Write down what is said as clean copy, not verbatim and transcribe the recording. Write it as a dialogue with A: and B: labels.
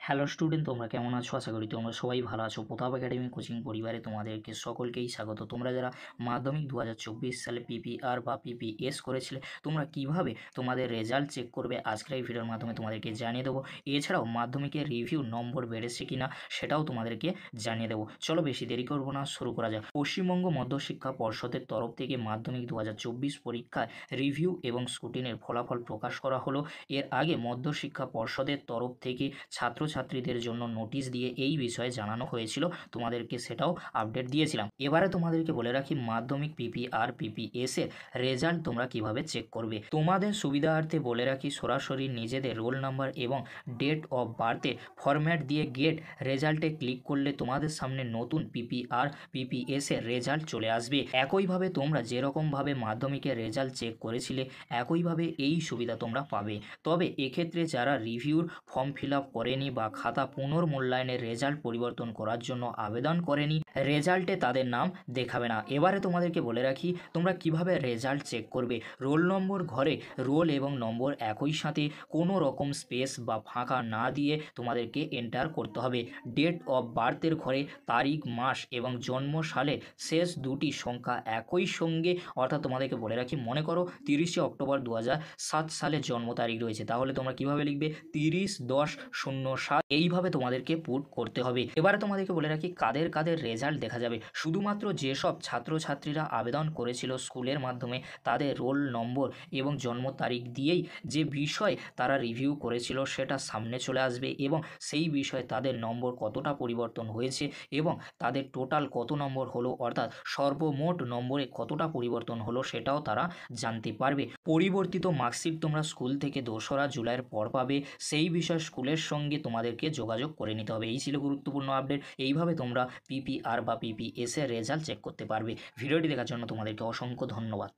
A: Hello student, তোমরা কেমন আছো? আশা করি তোমরা সবাই ভালো আছো। প্রতাপ একাডেমি কোচিং পরিবারে তোমাদেরকে সকলকেই স্বাগত। তোমরা যারা মাধ্যমিক 2024 সালে পিপিআর বা পিপিএস করেছিলে, তোমরা কিভাবে তোমাদের রেজাল্ট চেক করবে আজকের এই ভিডিওর মাধ্যমে তোমাদেরকে জানিয়ে দেবো। এছাড়াও মাধ্যমিকের রিভিউ নম্বর বেড়েছে কিনা সেটাও তোমাদেরকে জানিয়ে দেবো। চলো বেশি দেরি করবো না, শুরু করা যাক। পশ্চিমবঙ্গ মধ্যশিক্ষা পর্ষদের তরফ থেকে মাধ্যমিক 2024 পরীক্ষায় রিভিউ এবং স্ক্রুটিনের ফলাফল প্রকাশ করা হলো। এর আগে মধ্যশিক্ষা পর্ষদের তরফ থেকে ছাত্রছাত্রীদের জন্য নোটিশ দিয়ে এই বিষয়ে জানানো হয়েছিল, তোমাদেরকে সেটাও আপডেট দিয়েছিলাম। এবারে তোমাদেরকে বলে রাখি মাধ্যমিক পিপিআর পিপিএস এর রেজাল্ট তোমরা কিভাবে চেক করবে। তোমাদের সুবিধার্থে বলে রাখি সরাসরি নিজেদের রোল নাম্বার এবং ডেট অফ বার্থে ফরম্যাট দিয়ে গেট রেজাল্টে ক্লিক করলে তোমাদের সামনে নতুন পিপিআর পিপিএস এর রেজাল্ট চলে আসবে। একইভাবে তোমরা যেরকমভাবে মাধ্যমিকের রেজাল্ট চেক করেছিলে একইভাবে এই সুবিধা তোমরা পাবে। তবে এক্ষেত্রে যারা রিভিউর ফর্ম ফিল আপ করেনি বা খাতা পুনর্মূল্যায়নের রেজাল্ট পরিবর্তন করার জন্য আবেদন করেনি, রেজাল্টে তাদের নাম দেখাবে না। এবারে তোমাদেরকে বলে রাখি তোমরা কিভাবে রেজাল্ট চেক করবে। রোল নম্বর ঘরে রোল এবং নম্বর একই সাথে কোনো রকম স্পেস বা ফাঁকা না দিয়ে তোমাদেরকে এন্টার করতে হবে। ডেট অফ বার্থের ঘরে তারিখ, মাস এবং জন্ম সালের শেষ দুটি সংখ্যা একই সঙ্গে, অর্থাৎ তোমাদেরকে বলে রাখি মনে করো 30শে অক্টোবর 2007 সালে জন্ম তারিখ রয়েছে, তাহলে তোমরা কিভাবে লিখবে 30/10/07, এইভাবে তোমাদেরকে পুট করতে হবে। এবারে তোমাদেরকে বলে রাখি কাদের কাদের রেজাল্ট দেখা যাবে। শুধুমাত্র যেসব ছাত্রছাত্রীরা আবেদন করেছিল স্কুলের মাধ্যমে তাদের রোল নম্বর এবং জন্ম তারিখ দিয়েই যে বিষয় তারা রিভিউ করেছিল সেটা সামনে চলে আসবে এবং সেই বিষয়ে তাদের নম্বর কতটা পরিবর্তন হয়েছে এবং তাদের টোটাল কত নম্বর হলো, অর্থাৎ সর্বমোট নম্বরে কতটা পরিবর্তন হলো সেটাও তারা জানতে পারবে। পরিবর্তিত মার্কশিট তোমরা স্কুল থেকে 2রা জুলাইয়ের পর পাবে, সেই বিষয়ে স্কুলের সঙ্গে তোমাদেরকে যোগাযোগ করে নিতে হবে। এই ছিল গুরুত্বপূর্ণ আপডেট। এইভাবে তোমরা পিপিআর বা পিপিএস এর রেজাল্ট চেক করতে পারবে। ভিডিওটি দেখার জন্য তোমাদেরকে অসংখ্য ধন্যবাদ।